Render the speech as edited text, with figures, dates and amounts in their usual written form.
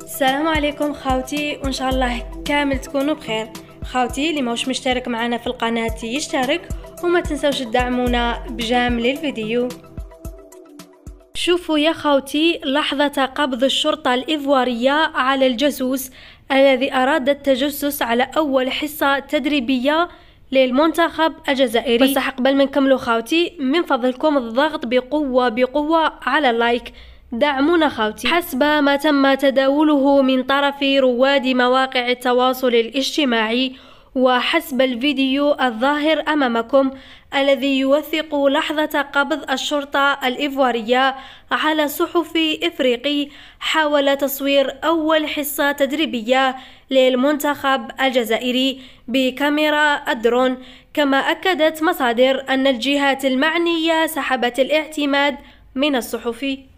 السلام عليكم خاوتي، وان شاء الله كامل تكونوا بخير. خاوتي اللي ماهوش مشترك معنا في القناة يشترك، وما تنسوش تدعمونا بجامل الفيديو. شوفوا يا خاوتي لحظة قبض الشرطة الإيفوارية على الجاسوس الذي أراد التجسس على أول حصة تدريبية للمنتخب الجزائري. بس قبل ما نكملوا خاوتي، من فضلكم الضغط بقوة على اللايك، دعمونا خاوتي. حسب ما تم تداوله من طرف رواد مواقع التواصل الاجتماعي، وحسب الفيديو الظاهر أمامكم الذي يوثق لحظة قبض الشرطة الإيفوارية على صحفي إفريقي حاول تصوير أول حصة تدريبية للمنتخب الجزائري بكاميرا الدرون. كما أكدت مصادر أن الجهات المعنية سحبت الاعتماد من الصحفي.